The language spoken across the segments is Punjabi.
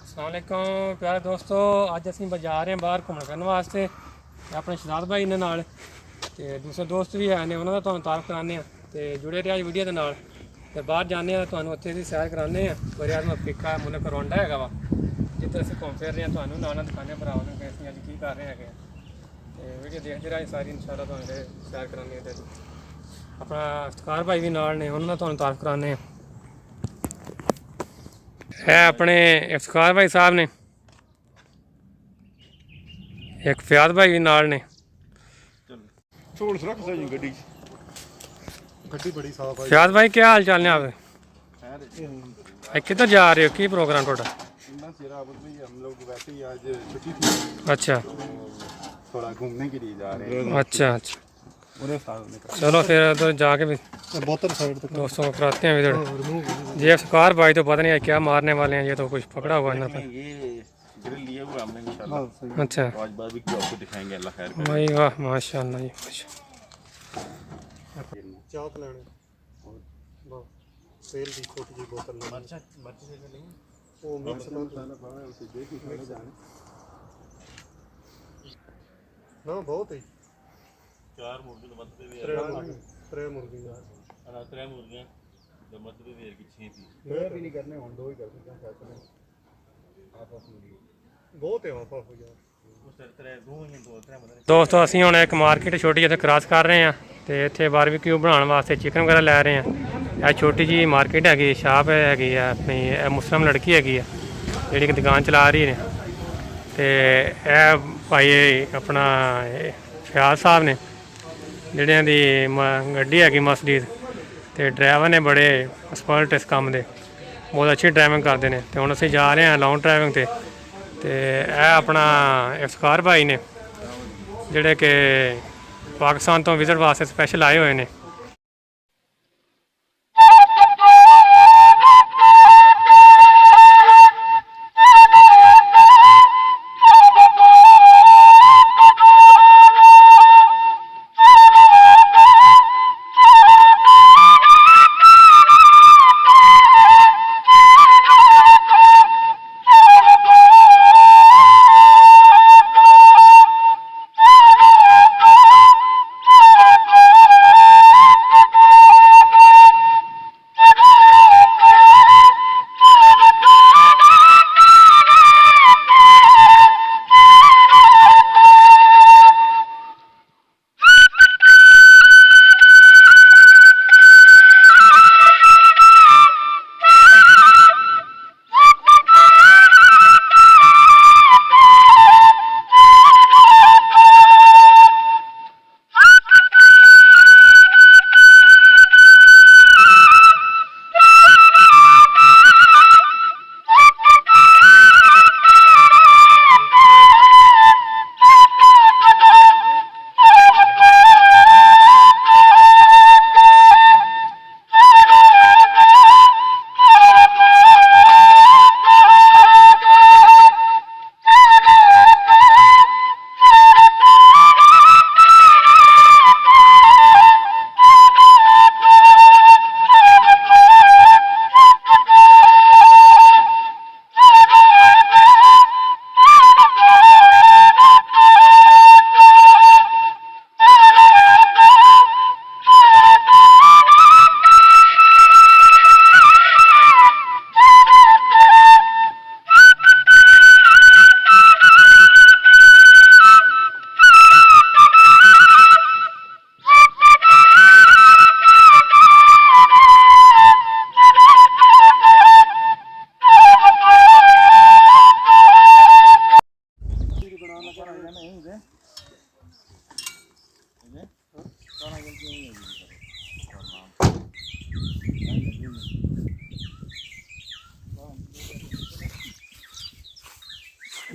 अस्सलामुअलैकुम प्यारे दोस्तों, अज असीं जा रहे हैं बाहर घूमन फिरन वास्ते अपने शहजाद भाई ने नाल ते दूसरे दोस्त भी है ने उन्हों दा तुहानूं तारफ कराने आ ते जुड़े रहे वीडियो के नाल ते बाहर जाने आ तुहानूं उत्थे दी सैर कराने आ। बड़े आदम अफ्रीका मुल्क रवांडा हैगा वा जिੱਥੇ ਅਸੀਂ घूम फिर रहे हैं तुहानूं नाल दिखाने भरावां नूं कि ਅਸੀਂ अज की कर रहे हैं ते वीडियो देखते रहे सारी इंशाअल्लाह तुहानूं सैर कराने आ। अपना इफ्तिखार भाई भी नाल ने उन्हों दा तुहानूं तारफ कराने आ। है अपने इफ्तिखार भाई साहब ने एक फयाद भाई भी नाल ने। फयाद भाई क्या हाल चाल ने आप? किधर जा रहे हो, की प्रोग्राम थोड़ा? हम लोग वैसे ही आज छुट्टी थी, अच्छा थोड़ा घूमने के लिए जा रहे हैं। अच्छा अच्छा चलो फिर उधर जाके भी दोस्तों को कराते हैं इधर। ये इफ्तिखार भाई तो पता नहीं है क्या मारने वाले हैं, ये तो कुछ पकड़ा हुआ है ना। ये ग्रिल लिए हुए हमने इंशाल्लाह। अच्छा आज बारबेक्यू आपको दिखाएंगे, अल्लाह खैर करे। भाई वाह माशाल्लाह जी ਚਾਹ ਲੈਣੀ ਬਸ ਤੇਲ ਦੀ ਛੋਟੀ ਜਿਹੀ ਬੋਤਲ ਲੈਣੀ ਮਰਚਾ ਦੇ ਲਈ ਉਹ ਮਿਕਸ ਮਸਾਲਾ ਪਾਇਆ ਉਸੇ ਦੇਖ ਕੇ ਖਾਣਾ ਜਾਣੇ ਨਾ ਬਹੁਤ ਹੀ चार मुर्गे तो मत पे ਤਰੇ ਮੁਰਗੀਆਂ अना त्रै मुर्गियां तो मत पे वेर की 6 थी। मैं भी नहीं करने हूं दो ही करते हैं फैसले आप अपनी बहुत है वहां पर यार उस त्रै दो ही दो त्रै मतलब ਦੋਸਤੋ ਅਸੀਂ ਹੁਣ ਇੱਕ ਮਾਰਕੀਟ ਛੋਟੀ ਜਿਹੀ ਕ੍ਰਾਸ ਕਰ ਰਹੇ ਹਾਂ ਤੇ ਇੱਥੇ ਬਾਰਬੀਕਿਊ ਬਣਾਉਣ ਵਾਸਤੇ ਚਿਕਨ ਵਗੈਰਾ ਲੈ ਰਹੇ ਹਾਂ। ਇਹ ਛੋਟੀ ਜਿਹੀ ਮਾਰਕੀਟ ਹੈਗੀ, ਸ਼ਾਪ ਹੈਗੀ ਆ ਆਪਣੀ, ਇਹ ਮੁਸਲਿਮ ਲੜਕੀ ਹੈਗੀ ਆ ਜਿਹੜੀ ਕਿ ਦੁਕਾਨ ਚਲਾ ਰਹੀ ਨੇ ਤੇ ਇਹ ਭਾਈ ਆਪਣਾ ਫਿਆਜ਼ ਸਾਹਿਬ ਨੇ ਜਿਹੜਿਆਂ ਦੀ ਗੱਡੀ ਹੈਗੀ ਮਰਸੀਡੀਜ਼ ਤੇ ਡਰਾਈਵਰ ਨੇ ਬੜੇ ਐਕਸਪਰਟ ਇਸ ਕੰਮ ਦੇ, ਬਹੁਤ ਅੱਛੀ ਡਰਾਈਵਿੰਗ ਕਰਦੇ ਨੇ। ਤੇ ਹੁਣ ਅਸੀਂ ਜਾ ਰਹੇ ਹਾਂ ਲੌਂਗ ਡਰਾਈਵਿੰਗ ਤੇ ਇਹ ਆਪਣਾ ਇਫਤਿਖਾਰ ਭਾਈ ਨੇ ਜਿਹੜੇ ਕਿ ਪਾਕਿਸਤਾਨ ਤੋਂ ਵਿਜ਼ਿਟ ਵਾਸਤੇ ਸਪੈਸ਼ਲ ਆਏ ਹੋਏ ਨੇ।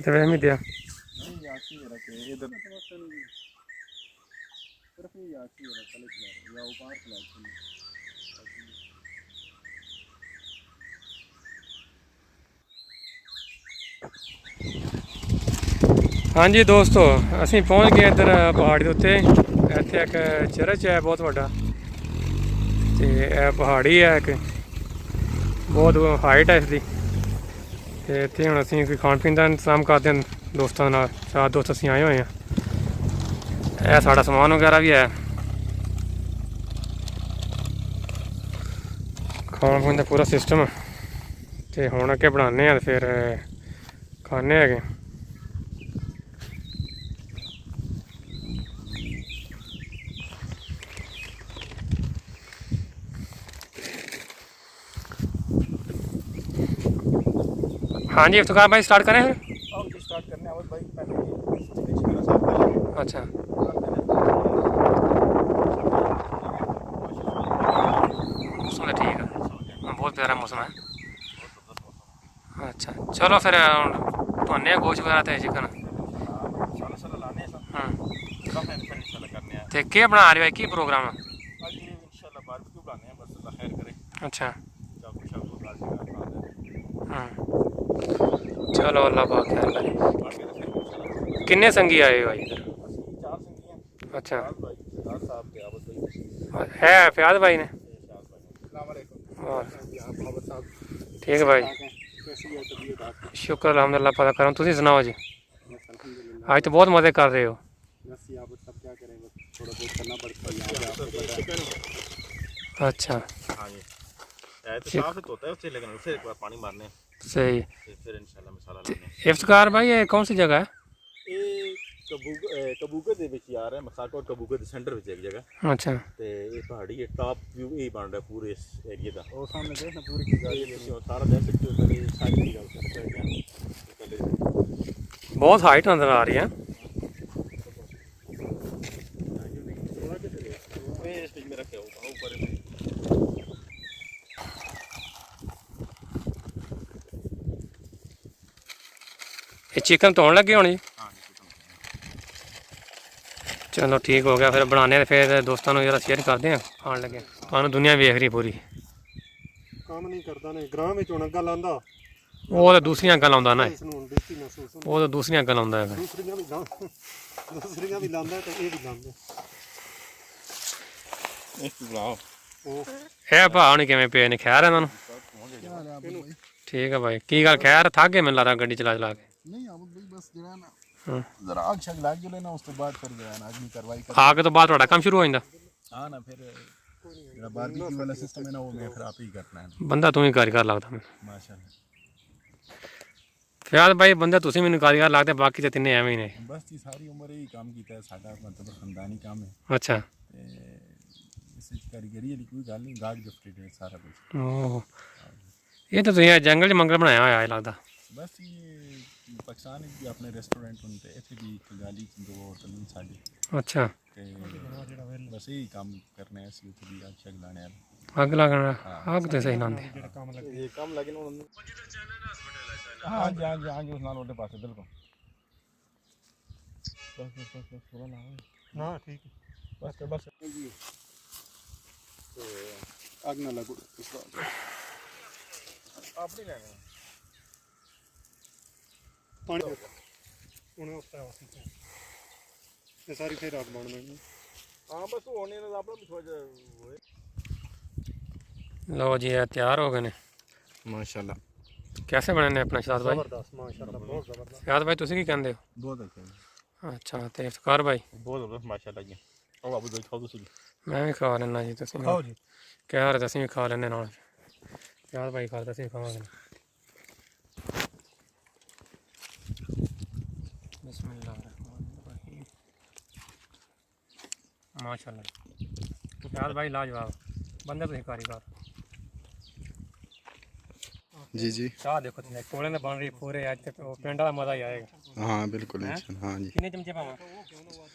ਤੇ ਵੇ ਮੀ ਦਿਆ हाँ जी दोस्तों, असी पहुँच गए इधर पहाड़ी के उत्ते। इत्थे एक चर्च है बहुत बड़ा, तो यह पहाड़ी है एक बहुत हाइट है इसकी। ਤੇ ਇੱਥੇ ਹੁਣ ਅਸੀਂ ਕੋਈ ਖਾਣ ਪੀਣ ਦਾ ਇੰਤਜ਼ਾਮ ਕਰਦੇ ਹਾਂ ਦੋਸਤਾਂ ਨਾਲ। 4 ਦੋਸਤ ਅਸੀਂ ਆਏ ਹੋਏ ਹਾਂ। ਇਹ ਸਾਡਾ ਸਮਾਨ ਵਗੈਰਾ ਵੀ ਹੈ, ਖਾਣ ਪੀਣ ਦਾ ਪੂਰਾ ਸਿਸਟਮ। ਤੇ ਹੁਣ ਅੱਗੇ ਬਣਾਉਂਦੇ ਹਾਂ ਤੇ ਫਿਰ ਖਾਣੇ ਹੈਗੇ। हाँ जी इफ्तिखार भाई स्टार्ट करें फिर। अब जो स्टार्ट करने हैं भाई पहले चिकन साफ कर लेंगे। अच्छा मौसम तो ठीक है, बहुत प्यारा मौसम है। अच्छा चलो फिर धोने गोश्त वगैरह तो चिकन। मसाला लाने हैं सब फिर इंशाल्लाह करने हैं। तो क्या बना रहे हो, की प्रोग्राम है? आज ये इंशाल्लाह बारबेक्यू बनाने हैं, बस अल्लाह खैर करे। अच्छा चाकू शाकू काट के बना दें। चलो अल्लाह पाक खैर करे। बाकी तो फिर इंशाल्लाह किन्ने संगी आए हो भाई इधर? 4 संगियां। अच्छा भाई दाद साहब के आवत भाई है फयाद भाई ने। अस्सलाम वालेकुम। और आप बाबर साहब ठीक है भाई, कैसी है तबीयत आपकी? शुक्र अल्हम्दुलिल्लाह पता करूँ। तुम सुनाओ जी, अल्हम्दुलिल्लाह। आज तो बहुत मज़े कर रहे हो। बस यहाँ पर सब क्या करें, बस थोड़ा बहुत करना पड़ता है यहाँ पे, आपको पता है। अच्छा हाँ जी, तो साफ तो होता है उससे, लेकिन उसे एक बार पानी मारने सही। फिर इंशाल्लाह मसाला लाने। इफ्तिखार भाई ये कौन सी जगह है? ਇਹ ਕਬੂਕਰ ਦੇ ਵਿੱਚ ਯਾਰ ਹੈ, ਮਸਾਕਾ ਔਰ ਕਬੂਕਰ ਦੇ ਸੈਂਟਰ ਵਿੱਚ ਇੱਕ ਜਗ੍ਹਾ अच्छा ਤੇ ਇਹ ਪਹਾੜੀ ਹੈ, ਟਾਪ ਵਿਊ ਇਹ ਬਣ ਰਿਹਾ ਪੂਰੇ ਇਸ ਏਰੀਆ ਦਾ। वो सामने देखना पूरी की गाड़ी है। ਤੁਸੀਂ ਉਹ ਸਾਰਾ ਦੇਖ ਸਕਦੇ ਹੋ, ਪਹਿਲੇ ਸਾਰੀ ਦੀ ਗੱਲ ਕਰਦੇ ਹਾਂ ਪਹਿਲੇ बहुत हाइट नजर आ रही है। ਇਹ ਇਸ ਵਿੱਚ ਮੇਰਾ ਕਿਹਾ ਹੋਊਗਾ ऊपर ये चिकन धोन लगे होने जी। हाँ चलो ठीक हो गया, फिर बनाने ते फिर दोस्तों को जरा शेयर करते हैं खान लगे। तुहानू दुनिया वेख रही पूरी, काम नहीं करता ने ग्राम में चोण गल आंदा वो तो दूसरी गल आउंदा ना, इस ਨੂੰ ਬੇਇੱਜ਼ਤੀ ਮਹਿਸੂਸ ਹੁੰਦੀ। वो तो दूसरी गल आउंदा है। ਦੂਸਰੀਆਂ ਵੀ ਲਾਂਦਾ ਤੇ ਇਹ ਵੀ ਲਾਂਦਾ। एक बुलाओ ਉਹ ਇਹ ਭਾ ਹੁਣੀ ਕਿਵੇਂ ਪਏ ਨੇ? ਖੈਰ ਇਹਨਾਂ ਨੂੰ? ਠੀਕ ਹੈ ਭਾਈ। ਕੀ ਗੱਲ ਖੈਰ ਥੱਕ ਗਏ ਮੈਨੂੰ ਲੱਗਦਾ ਗੱਡੀ ਚਲਾ ਚਲਾ ਕੇ? ਨਹੀਂ ਆਮਦ ਭਾਈ ਬਸ ਜਿਹੜਾ ਨਾ ਹਾਂ। ਜ਼ਰਾ ਆਗ ਸ਼ਗ ਲੱਗ ਜਲੇ ਨਾ, ਉਸ ਤੋਂ ਬਾਅਦ ਫਿਰ ਜਿਹੜਾ ਨਾ ਅਗਲੀ ਕਾਰਵਾਈ ਕਰ। ਖਾ ਕੇ ਤੋਂ ਬਾਅਦ ਤੁਹਾਡਾ ਕੰਮ ਸ਼ੁਰੂ ਹੋ ਜਾਂਦਾ? ਹਾਂ ਨਾ ਫਿਰ ਜਿਹੜਾ ਬਾਰਬੀਕਿਊ ਵਾਲਾ ਸਿਸਟਮ ਹੈ ਨਾ, ਉਹ ਮੈਂ ਫਿਰ ਆਪ ਹੀ ਕਰਨਾ ਹੈ। ਬੰਦਾ ਤੂੰ ਹੀ ਕਾਰੀਗਰ ਲੱਗਦਾ ਮੈਨੂੰ। ਮਾਸ਼ਾਅੱਲਾ। ਫਿਆਦ ਭਾਈ ਬੰਦਾ ਤੁਸੀਂ ਮੈਨੂੰ ਕਾਰੀਗਰ ਲੱਗਦੇ, ਬਾਕੀ ਤੇ ਤਿੰਨੇ ਐਵੇਂ ਹੀ ਨੇ। ਬਸ ਜੀ ਸਾਰੀ ਉਮਰ ਇਹੀ ਕੰਮ ਕੀਤਾ ਹੈ, ਸਾਡਾ ਮਤਲਬ ਖਾਨਦਾਨੀ ਕੰਮ ਹੈ ਅੱਛਾ ਤੇ ਇਸ ਵਿੱਚ ਕਾਰੀਗਰੀ ਵਾਲੀ ਕੋਈ ਗੱਲ ਨਹੀਂ, ਗਾਡ ਗਿਫਟਡ ਹੈ ਸਾਰਾ ਕੁਝ। ਓਹ ਇਹ ਤਾਂ ਤੁਸੀਂ ਜੰਗਲ 'ਚ ਮੰਗਲ ਬਣਾਇਆ ਹੋਇਆ ਹੈ ਲੱਗਦਾ। ਬਸ ਇਹ ਪਾਕਿਸਤਾਨ ਵਿੱਚ ਵੀ ਆਪਣੇ ਰੈਸਟੋਰੈਂਟ ਹੁੰਦੇ, ਇੱਥੇ ਵੀ ਇੱਕ ਗਾਲੀ 'ਚ 2 ਹੋਟਲ ਨੇ ਸਾਡੇ ਅੱਛਾ ਤੇ ਬਸ ਇਹੀ ਕੰਮ ਕਰਨਾ ਹੈ ਅਸੀਂ, ਉੱਥੇ ਵੀ ਅੱਗ ਸ਼ਗ ਲਾਣੇ ਵਾਲੇ। ਅੱਗ ਲੱਗਣਾ? ਅੱਗ ਤੇ ਸਹੀ ਲਾਉਂਦੇ। ਇਹ ਕੰਮ ਲੱਗੇ ਨਾ ਉਹਨਾਂ ਹਾਂ ਜੀ ਹਾਂ ਜੀ ਹਾਂ ਜੀ, ਉਸ ਨਾਲ ਉਹਦੇ ਪਾਸੇ ਬਿਲਕੁਲ। ਬਸ ਥੋੜਾ ਨਾ ਨਾ ਠੀਕ ਹੈ ਬਸ ਜੀ ਤੇ ਅੱਗ ਨਾ ਲੱਗੋ ਇਸ ਵਾਰ ਆਪਣੀ ਲੈਣੇ ਪਾਣੀ ਉਹਨੇ ਉੱਤੇ ਆਉਂਦੀ ਇਹ ਸਾਰੀ ਫੇਰ ਅੱਗ ਬਣ ਲੈਣੀ। ਹਾਂ ਬਸ ਹੋਣੇ ਨਾਲ ਆਪਣਾ ਵੀ ਥੋੜਾ ਜਿਹਾ ਹੋਏ। लो जी ये तैयार हो गए ने ਮਾਸ਼ਾਅੱਲਾ। कैसे बने ने अपना शाद भाई? ਜ਼ਬਰਦਸਤ ਮਾਸ਼ਾਅੱਲਾ, ਬਹੁਤ ਜ਼ਬਰਦਸਤ। शाद भाई तुसी की कहंदे हो? ਬਹੁਤ ਅੱਛਾ अच्छा ते इफ्तिखार भाई? बहुत ज़बरदस्त माशाल्लाह जी। और बाबू दो खाओ दूसरी मैं भी खा लेना जी। तुसी ਖਾਓ ਜੀ। कह रहे तुसी भी खा लेने नाल। शाद भाई खा तुसी खावांगे। बिस्मिल्लाहिर्रहमानिर्रहीम। माशाल्लाह शाद भाई लाजवाब बंदे तुसी कारीगर। जी जी चाह देखो तुम कोले ने बन रही पूरे आज तक पिंड का मजा ही आएगा। हाँ बिल्कुल इंशाल्लाह। हाँ जी कितने चमचे पावा?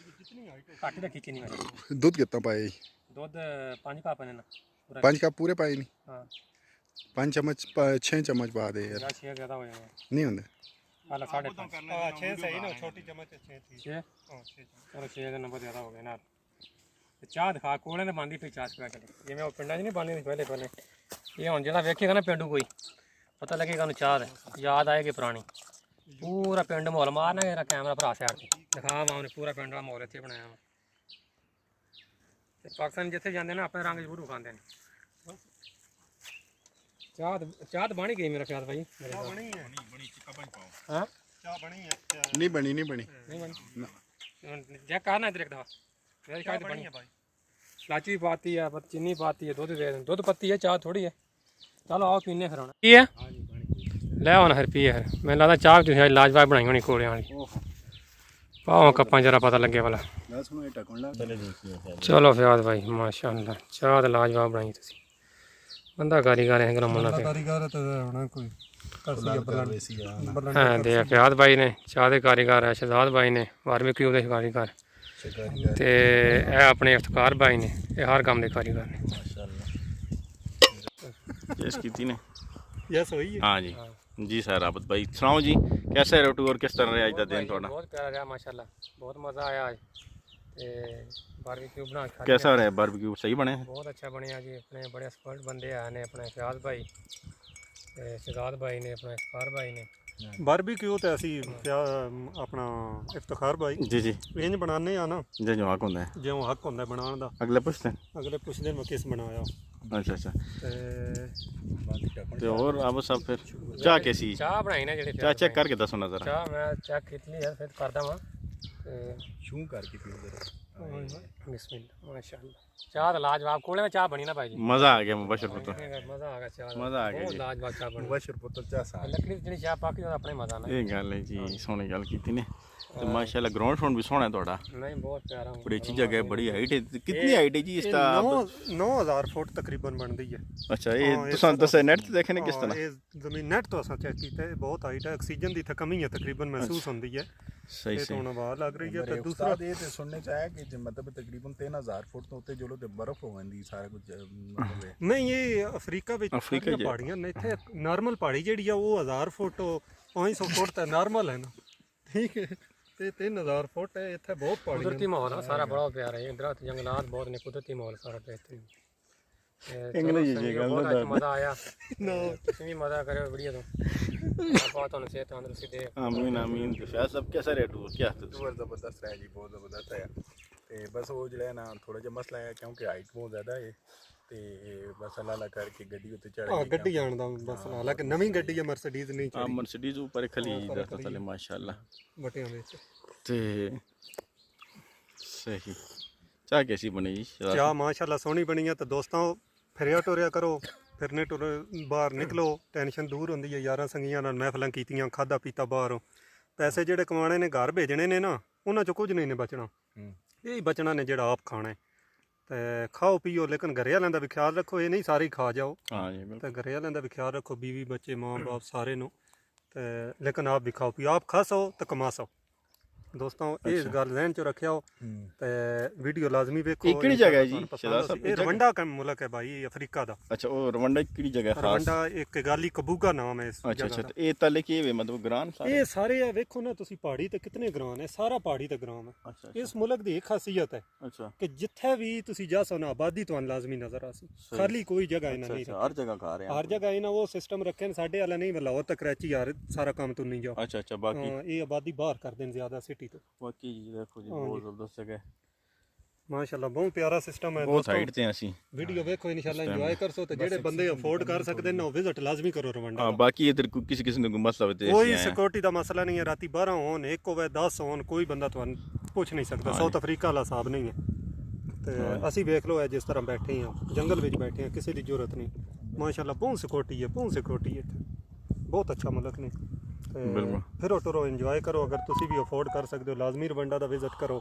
घट रखी कितनी वाली? दूध कितना पाए? दूध 5 कप ने ना पूरा? 5 कप पूरे पाए नहीं? हाँ 5 चम्मच 6 चम्मच पा दे यार। 6 ज्यादा हो जाएगा। नहीं होंगे हां 5.5 हां 6 सही ना, छोटी चम्मच 6 थी। 6 हां 6 चलो 6 का नंबर ज्यादा हो गया ना। ਤੇ ਚਾਹ ਦਿਖਾ ਕੋਲੇ ਨੇ ਬੰਦੀ ਪਈ ਚਾਹ ਸਪੈਸ਼ਲ, ਜਿਵੇਂ ਉਹ ਪਿੰਡਾਂ 'ਚ ਨਹੀਂ ਬੰਦੀ ਪਹਿਲੇ ਪਹਿਲੇ। ਇਹ ਹੁਣ ਜਿਹੜਾ ਵੇਖੇਗਾ ਨਾ ਪਿੰਡੂ ਕੋਈ ਪਤਾ ਲੱਗੇਗਾ ਉਹਨੂੰ ਚਾਹ ਯਾਦ ਆਏਗੀ ਪੁਰਾਣੀ। ਪੂਰਾ ਪਿੰਡ ਮਾਹੌਲ ਮਾਰਨਾ, ਮੇਰਾ ਕੈਮਰਾ ਭਰਾ ਸਾਈਡ ਤੇ ਦਿਖਾ ਮਾਂ ਨੇ ਪੂਰਾ ਪਿੰਡ ਦਾ ਮਾਹੌਲ ਇੱਥੇ ਬਣਾਇਆ ਵਾ। ਤੇ ਪਾਕਿਸਤਾਨ ਜਿੱਥੇ ਜਾਂਦੇ ਨੇ ਆਪਣੇ ਰੰਗ ਜ਼ਰੂਰ ਵਿਖਾਉਂਦੇ ਨੇ। ਚਾਹ ਤਾਂ ਬਣ ਹੀ ਗਈ ਮੇਰਾ ਖਿਆਲ ਭਾਈ ਮੇਰੇ ਚਾਹ ਖਿਆਲ। ਬਣੀ ਹੈ ਬਣੀ ਚਿੱਕਾ ਪਾਣੀ ਪਾਓ ਹਾਂ ਚਾਹ ਬਣੀ ਹੈ ਨਹੀਂ ਬਣੀ ਨਹੀਂ ਬਣੀ ਨਹੀਂ ਬਣੀ ਚੈੱਕ ਕਰਨਾ ਇਧਰ ਇੱਕ ਦਫਾ ਮੇਰੀ ਚਾਹ ਤਾਂ ਬਣੀ ਹੈ ਭਾਈ इलायची भी पाती है पर चीनी पाती है दूध दे दूध पत्ती है चाह थोड़ी है चलो आओ पीने फिर होना की है ले आओ ना फिर पिए फिर मैं लगता चाह भी तुम लाजवाब बनाई होनी कोले वाली पाओ कप्पा जरा पता लगे वाला ਮੈਂ ਸੁਣੋ ਇਹ ਟਕਣ ਲਾ चलो फियाद भाई माशाअल्लाह चाह तो लाजवाब बनाई तुसी बंदा कारीगर है गरम मुल्ला ते ਕਾਰੀਗਰ ਤੇ ਹੋਣਾ ਕੋਈ ਕਰਸੀ ਬਲਨ हाँ दे फियाद भाई ने चाह के कारीगर है शहजाद भाई ने बारबेक्यू के कारीगर ਤੇ ਇਹ ਆਪਣੇ ਇਫਤਕਾਰ ਭਾਈ ਨੇ ਇਹ ਹਰ ਕੰਮ ਦੇ ਕਾਰੀਗਰ ਨੇ यस कीती ने ਯਸ ਹੋਈ ਹੈ हाँ जी जी सर आबद भाई सुनाओ जी कैसा है टूर किस तरह रहा आज का दिन थोड़ा बहुत प्यारा रहा माशाल्लाह बहुत मज़ा आया आज ਤੇ ਬਾਰਬੀਕਿਊ ਬਣਾ ਕੇ कैसा रहा बारबेक्यू सही बने ਬਹੁਤ ਅੱਛਾ ਬਣਿਆ ਜੀ ਆਪਣੇ ਬੜੇ ਐਕਸਪਰਟ ਬੰਦੇ ਆਏ ਨੇ ਆਪਣੇ ਫਿਆਜ਼ ਭਾਈ ਤੇ ਸ਼ਹਜ਼ਾਦ ਭਾਈ ਨੇ ਆਪਣਾ ਇਫਤਕਾਰ ਭਾਈ ਨੇ ਬਾਰਬੀਕਿਊ ਤੇ ਅਸੀਂ ਆਪਣਾ ਇਫਤਖਾਰ ਭਾਈ जी जी ਇੰਜ ਬਣਾਉਂਦੇ ਆ ਨਾ जी जो हक होंगे ਜਿਉਂ ਹੱਕ ਹੁੰਦਾ ਬਣਾਉਣ ਦਾ अगले पुछते हैं ਅਗਲੇ ਪੁੱਛਦੇ ਮੈਂ ਕਿਸ ਬਣਾਇਆ अच्छा अच्छा ਤੇ तो और अब सब फिर चाह कैसी ਚਾਹ ਬਣਾਈ ਨਾ ਜਿਹੜੇ चाह चेक करके दसो ना जरा ਚਾਹ ਮੈਂ ਚੈੱਕ ਕੀਤੀ ਹੈ ਫਿਰ ਕਰਦਾ ਵਾਂ ਤੇ ਸ਼ੂ ਕਰਕੇ ਪੀਓ ਜਰਾ ਬਿਸਮਿल्लाह माशाअल्लाह ਚਾਹ ਤਾਂ ਲਾਜਵਾਬ ਕੋਲੇ ਵਿੱਚ ਚਾਹ ਬਣੀ ਨਾ ਭਾਈ ਜੀ मजा आ गया मुबशर पुत्र ਮਜ਼ਾ ਆ ਗਿਆ ਚਾਹ ਦਾ। ਮਜ਼ਾ ਆ ਗਿਆ ਬਹੁਤ ਜੀ। ਲਾਜਵਾਬ ਚਾਹ ਬਣੀ ਮੁਬਸ਼ਰ ਪੁੱਤਰ ਚਾਹ ਸਾ ਲੱਕੜੀ ਦੀ ਜਿਹੜੀ ਚਾਹ ਪਾਕੀ ਉਹਦਾ ਆਪਣੇ ਮਜ਼ਾ ਨਾ ये गल है जी सोहनी गल कीती ने तो माशाल्लाह ग्राउंड फ्लोर भी सोहना है थोड़ा नहीं बहुत प्यारा बड़ी अच्छी जगह है बड़ी हाइट है कितनी हाइट है जी इसका 9000 ਫੁੱਟ ਤਕਰੀਬਨ ਬਣਦੀ ਹੈ अच्छा ये तुसां दसे नेट ते देखे ने किस तरह ਇਹ ਜ਼ਮੀਨ ਨੈਟ ਤੋਂ ਅਸਾਂ ਚੈੱਕ ਕੀਤਾ ਇਹ ਬਹੁਤ ਹਾਈਟ ਹੈ ਆਕਸੀਜਨ ਦੀ ਤਾਂ ਕਮੀ ਹੈ ਤਕਰੀਬਨ ਮਹਿਸੂਸ ਹੁੰਦੀ ਹੈ सही ਇਹ सही ਤੋਂ ਹਵਾ ਲੱਗ ਰਹੀ ਹੈ ਤੇ ਦੂਸਰਾ ਦੂਸਰਾ ਇਹ ਤੇ ਸੁਣਨੇ ਚ ਆਇਆ ਕਿ ਜੇ ਮਤਲਬ ਤਕਰੀਬਨ 3000 ਫੁੱਟ ਤੋਂ ਉੱਤੇ ਜੋਲੋ ਤੇ ਬਰਫ਼ ਹੋ ਜਾਂਦੀ ਸਾਰਾ ਕੁਝ ਮਤਲਬ ਹੈ ਨਹੀਂ ਇਹ ਅਫਰੀਕਾ ਵਿੱਚ ਅਫਰੀਕਾ ਸਾਰੀਆਂ ਚ ਹੈ। ਪਹਾੜੀਆਂ ਨੇ ਇੱਥੇ ਨਾਰਮਲ ਪਹਾੜੀ ਜਿਹੜੀ ਆ ਉਹ 1000 ਫੁੱਟ 500 ਫੁੱਟ ਤਾਂ ਨਾਰਮਲ ਹੈ ਨਾ ਠੀਕ ਹੈ ਤੇ 3000 ਫੁੱਟ ਹੈ ਇੱਥੇ ਬਹੁਤ ਪਹਾੜੀਆਂ कुदरती माहौल है सारा बड़ा प्यारा है दरख्त जंगलात बहुत ने कुदरती माहौल सारा बेहतरीन इंग्लिश जी गल बहुत ना मजा आया ਨਾ तुम भी मजा करो वीडियो तो आपा तो सेहत तंदुरुस्ती दे आमीन आमीन तो शायद सब कैसा रहे टूर क्या ਟੂਰ ਜ਼ਬਰਦਸਤ ਹੈ ਜੀ ਬਹੁਤ ਜ਼ਬਰਦਸਤ ਹੈ ਤੇ ਬਸ ਉਹ ਜਿਹੜਾ ਹੈ ਨਾ ਥੋੜਾ ਜਿਹਾ ਮਸਲਾ ਹੈ ਕਿਉਂਕਿ ਹਾਈਟ ਬਹੁਤ ਜ਼ਿਆਦਾ ਹੈ ਤੇ ਬਸ ਅੱਲਾ ਲਾ ਕਰਕੇ ਗੱਡੀ ਉੱਤੇ ਚੜ੍ਹ ਆ ਗੱਡੀ ਜਾਣ ਦਾ ਬਸ ਹਾਲਾਂਕਿ ਨਵੀਂ ਗੱਡੀ ਹੈ ਮਰਸੀਡੀਜ਼ ਨਹੀਂ हां ਚੜੀ मर्सिडीज ऊपर खली दरख्त तले माशाल्लाह ਬਟਿਆਂ ਵਿੱਚ ते सही चाह कैसी बनी जी ਚਾਹ ਮਾਸ਼ਾਅੱਲਾ ਸੋਹਣੀ ਬਣੀ ਹੈ ਤੇ ਦੋਸਤੋ ਫਿਰਿਆ ਟੁਰਿਆ ਕਰੋ ਫਿਰਨੇ ਟੁਰ ਬਾਹਰ ਨਿਕਲੋ ਟੈਨਸ਼ਨ ਦੂਰ ਹੁੰਦੀ ਹੈ ਯਾਰਾਂ ਸੰਗੀਆਂ ਨਾਲ ਮਹਿਫਲਾਂ ਕੀਤੀਆਂ ਖਾਦਾ ਪੀਤਾ ਬਾਹਰੋਂ ਪੈਸੇ ਜਿਹੜੇ ਕਮਾਣੇ ਨੇ ਘਰ ਭੇਜਣੇ ਨੇ ਨਾ ਉਹਨਾਂ ਚੋਂ ਕੁਝ ਨਹੀਂ ਨੇ ਬਚਣਾ ਇਹ ਹੀ ਬਚਣਾ ਨੇ ਜਿਹੜਾ ਆਪ ਖਾਣਾ ਹੈ ਤੇ ਖਾਓ ਪੀਓ ਲੇਕਿਨ ਘਰੇ ਵਾਲਿਆਂ ਦਾ ਵੀ ਖਿਆਲ ਰੱਖੋ ਇਹ ਨਹੀਂ ਸਾਰੇ ਹੀ ਖਾ ਜਾਓ हां जी बिल्कुल ਤੇ ਘਰੇ ਵਾਲਿਆਂ ਦਾ ਵੀ ਖਿਆਲ ਰੱਖੋ ਬੀਵੀ ਬੱਚੇ ਮਾਂ ਬਾਪ ਸਾਰੇ ਨੂੰ ਤੇ ਲੇਕਿਨ ਆਪ ਵੀ ਖਾਓ ਪੀਓ ਆਪ ਖਾ ਸੋ ਤੇ ਕਮਾ ਸੋ ਦੋਸਤੋ ਇਸ ਗੱਲ ਜ਼ਿਹਨ ਚ ਰੱਖਿਓ ਤੇ ਵੀਡੀਓ ਲਾਜ਼ਮੀ ਵੇਖੋ ਇਹ ਕਿਹੜੀ ਜਗ੍ਹਾ ਹੈ ਜੀ? ਤੁਹਾਨੂੰ ਪਸੰਦ ਸ਼ਹਿਜ਼ਾਦ ਸਾਹਿਬ, ਇਹ ਰਵੰਡਾ ਦਾ ਮੁਲਕ ਹੈ ਭਾਈ ਅਫਰੀਕਾ ਦਾ अच्छा वो रवंडा की जगह खास ਰਵੰਡਾ ਇੱਕ ਗਾਲੀ ਕਬੂਗਾ ਨਾਮ ਹੈ ਇਸ अच्छा ਜਗ੍ਹਾ अच्छा ਦਾ तो ये तले की है मतलब ग्रान सारे ਇਹ ਸਾਰੇ ਆ ਵੇਖੋ ਨਾ ਤੁਸੀਂ ਪਹਾੜੀ ਤੇ ਕਿਤਨੇ ਗ੍ਰਾਮ ਹੈ ਸਾਰਾ ਪਹਾੜੀ ਤੇ ਗ੍ਰਾਮ ਹੈ अच्छा ਇਸ ਮੁਲਕ ਦੀ ਇੱਕ ਖਾਸੀਅਤ ਹੈ अच्छा ਕਿ ਜਿੱਥੇ ਵੀ ਤੁਸੀਂ ਜਾ ਸੋ ਨਾ ਆਬਾਦੀ ਤੁਹਾਨੂੰ ਲਾਜ਼ਮੀ ਨਜ਼ਰ ਆਸੀ ਖਾਲੀ ਕੋਈ ਜਗ੍ਹਾ ਇਹਨਾਂ अच्छा ਨਹੀਂ अच्छा हर जगह खा रहे हैं ਹਰ ਜਗ੍ਹਾ ਇਹਨਾਂ ਉਹ ਸਿਸਟਮ ਰੱਖੇ ਨੇ ਸਾਡੇ ਵਾਲਾ ਨਹੀਂ ਲਾਹੌਰ ਤੱਕ ਕਰਾਚੀ ਯਾਰ ਸਾਰਾ ਕੰਮ ਤੋਂ ਨਹੀਂ ਜਾਓ अच्छा अच्छा बाकी ਹਾਂ, ਇਹ ਆਬਾਦੀ ਬਾਹਰ ਕਰ ਦੇਣ ਜ਼ਿਆਦਾ ਸਿਟੀ ਤੋਂ बाकी जी देखो जी बहुत जबरदस्त जगह है ਮਾਸ਼ਾਅੱਲਾ ਬਹੁਤ ਪਿਆਰਾ ਸਿਸਟਮ ਹੈ बहुत हाइट ते हैं ਅਸੀਂ ਵੀਡੀਓ ਵੇਖੋ ਇਨਸ਼ਾਅੱਲਾ ਇੰਜੋਏ ਕਰਸੋ ਤੇ ਜਿਹੜੇ ਬੰਦੇ ਅਫੋਰਡ ਕਰ ਸਕਦੇ ਨੇ ਉਹ ਵਿਜ਼ਿਟ ਲਾਜ਼ਮੀ ਕਰੋ ਰਵੰਡਾ हाँ बाकी इधर किसी किसी को मसला होते हैं ਕੋਈ ਸਿਕਿਉਰਿਟੀ ਦਾ ਮਸਲਾ ਨਹੀਂ ਹੈ ਰਾਤੀ 12 ਹੋਣ 1 ਹੋਵੇ 10 ਹੋਣ ਕੋਈ ਬੰਦਾ ਤੁਹਾਨੂੰ ਪੁੱਛ ਨਹੀਂ ਸਕਦਾ ਸਾਊਥ ਅਫਰੀਕਾ ਵਾਲਾ ਹਿਸਾਬ ਨਹੀਂ ਹੈ ਤੇ ਅਸੀਂ ਵੇਖ ਲਓ ਇਹ ਜਿਸ ਤਰ੍ਹਾਂ ਬੈਠੇ ਹਾਂ ਜੰਗਲ ਵਿੱਚ ਬੈਠੇ ਹਾਂ ਕਿਸੇ ਦੀ ਜ਼ਰੂਰਤ ਨਹੀਂ ਮਾਸ਼ਾਅੱਲਾ ਬਹੁਤ ਸਿਕਿਉਰਿਟੀ ਹੈ ਬਹੁਤ ਸਿਕਿਉਰਿਟੀ ਹੈ ਇੱਥੇ ਬਹੁਤ ਅੱਛਾ ਮੁਲਕ ਨੇ ਤੇ ਬਿਲਕੁਲ। ਫਿਰੋ ਟੁਰੋ ਇੰਜੋਏ ਕਰੋ ਅਗਰ ਤੁਸੀਂ ਵੀ ਅਫੋਰਡ ਕਰ ਸਕਦੇ ਹੋ ਲਾਜ਼ਮੀ ਰਵੰਡਾ ਦਾ ਵਿਜ਼ਿਟ ਕਰੋ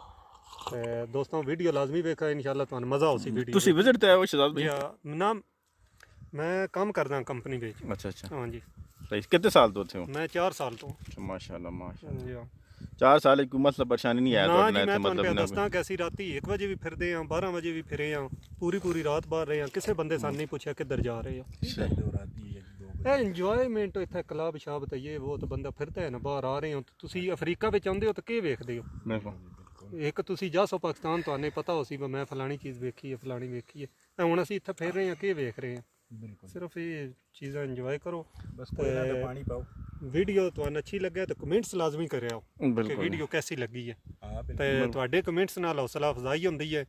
ਤੇ ਦੋਸਤੋ ਵੀਡੀਓ ਲਾਜ਼ਮੀ ਵੇਖੋ ਇਨਸ਼ਾਅੱਲਾ ਤੁਹਾਨੂੰ ਮਜ਼ਾ ਆਉਸੀ ਵੀਡੀਓ ਤੁਸੀਂ ਵਿਜ਼ਿਟ ਤੇ ਆਏ ਹੋ ਸ਼ਹਜ਼ਾਦ ਭਾਈ ਨਾਮ ਮੈਂ ਕੰਮ ਕਰਦਾ ਕੰਪਨੀ ਵਿੱਚ अच्छा अच्छा ਹਾਂਜੀ सही कितने साल तो थे हो ਮੈਂ 4 ਸਾਲ ਤੋਂ अच्छा माशाल्लाह माशाल्लाह ਹਾਂਜੀ ਹਾਂ 4 साल कोई मसला परेशानी नहीं आया ਨਾ तो ਜੀ ਮੈਂ अपना ਤੁਹਾਨੂੰ मतलब ਦੱਸਦਾ ਕਿ ਅਸੀਂ ਰਾਤੀ 1 ਵਜੇ ਵੀ ਫਿਰਦੇ ਆਂ 12 ਵਜੇ ਵੀ ਫਿਰੇ ਆਂ ਪੂਰੀ ਰਾਤ ਬਾਹਰ ਰਹੇ ਆਂ ਕਿਸੇ ਬੰਦੇ ਸਾਨੂੰ ਨਹੀਂ ਪੁੱਛਿਆ ਕਿੱਧਰ ਜਾ ਰਹੇ ਆ ਇਹ ਇੰਜੋਇਮੈਂਟ ਇੱਥੇ ਕਲੱਬ ਸ਼ਾਬ ਤੇ ਇਹ ਉਹ ਤਾਂ ਬੰਦਾ ਫਿਰਦਾ ਹੈ ਨਾ ਬਾਹਰ ਆ ਰਹੇ ਹੋ ਤੁਸੀਂ ਅਫਰੀਕਾ ਵਿੱਚ ਆਉਂਦੇ ਹੋ ਤਾਂ ਕੀ ਵੇਖਦੇ ਹੋ बिल्कुल ਇੱਕ ਤੁਸੀਂ ਜਾ ਸੋ ਪਾਕਿਸਤਾਨ ਤੁਹਾਨੂੰ ਪਤਾ ਹੋ ਸੀ ਵੀ ਮੈਂ ਫਲਾਣੀ ਚੀਜ਼ ਵੇਖੀ ਹੈ ਫਲਾਣੀ ਵੇਖੀ ਹੈ ਤਾਂ ਹੁਣ ਅਸੀਂ ਇੱਥੇ ਫਿਰ ਰਹੇ ਹਾਂ ਕੀ ਵੇਖ ਰਹੇ ਹਾਂ ਸਿਰਫ ਇਹ ਚੀਜ਼ਾਂ ਇੰਜੋਏ ਕਰੋ ਬਸ ਕੋਈ ਨਾ ਤੇ ਪਾਣੀ ਪਾਓ ਵੀਡੀਓ ਤੁਹਾਨੂੰ ਅੱਛੀ ਲੱਗੇ ਤਾਂ ਕਮੈਂਟਸ ਲਾਜ਼ਮੀ ਕਰਿਓ ਕਿ बिल्कुल ਵੀਡੀਓ ਕੈਸੀ ਲੱਗੀ ਹੈ ਹਾਂ ਤੇ ਤੁਹਾਡੇ ਕਮੈਂਟਸ ਨਾਲ ਹੌਸਲਾ ਅਫਜ਼ਾਈ ਹੁੰਦੀ ਹੈ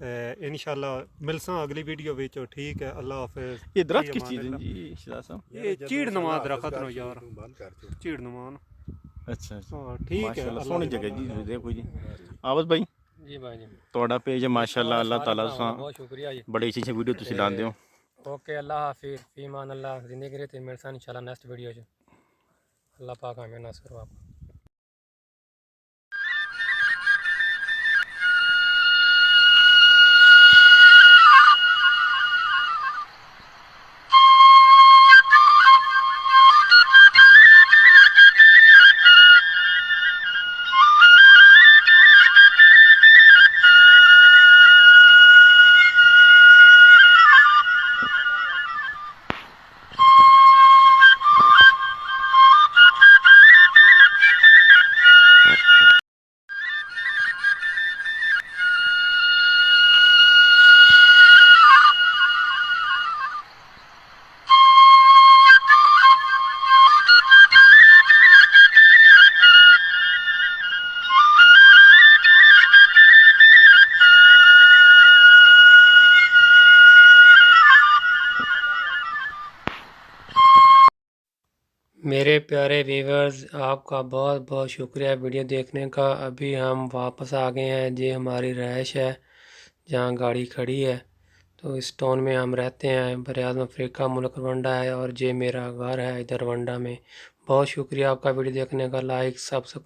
ਤੇ ਇਨਸ਼ਾਅੱਲਾ ਮਿਲਸਾਂ ਅਗਲੀ ਵੀਡੀਓ ਵਿੱਚ। ਠੀਕ है, अल्लाह हाफिज। ये दरख्त किस चीज़ है जी शिदा साहब? ये चीड़ नुमा दरख्त नो यार, ਬੰਦ ਕਰ ਚੋ। चीड़ नुमा नो। अच्छा अच्छा हाँ ठीक है, माशाल्लाह अल्लाह सोहनी दी जगह रहमत। जी देखो जी ਆਵਾਜ਼ ਭਾਈ ਜੀ ਭਾਈ ਜੀ ਤੁਹਾਡਾ ਪੇਜ ਹੈ ਮਾਸ਼ਾਅੱਲਾ ਅੱਲਾਹ ਤਾਲਾ ਤੁਸਾਂ ਬਹੁਤ ਸ਼ੁਕਰੀਆ ਜੀ। ਬੜੀ ਅੱਛੀ ਵੀਡੀਓ ਤੁਸੀਂ ਲਾਉਂਦੇ ਹੋ। ਓਕੇ ਅੱਲਾਹ ਹਾਫਿਜ਼, ਫੀ ਮਾਨ ਅੱਲਾਹ, ਜ਼ਿੰਦਗੀ ਰਹੇ ਤੇ ਮਿਲਸਾਂ ਇਨਸ਼ਾਅੱਲਾ ਨੈਕਸਟ ਵੀਡੀਓ 'ਚ। ਅੱਲਾਹ ਪਾਕ ਹमें नासर हो आप। मेरे प्यारे व्यूवर्स, आपका बहुत बहुत शुक्रिया वीडियो देखने का। अभी हम वापस आ गए हैं। ये हमारी रहाइश है जहाँ गाड़ी खड़ी है। तो इस टाउन में हम रहते हैं, बर-ए-आज़म अफ्रीका, मुल्क रवांडा है, और ये मेरा घर है इधर रवांडा में। बहुत शुक्रिया आपका वीडियो देखने का। Like subscribe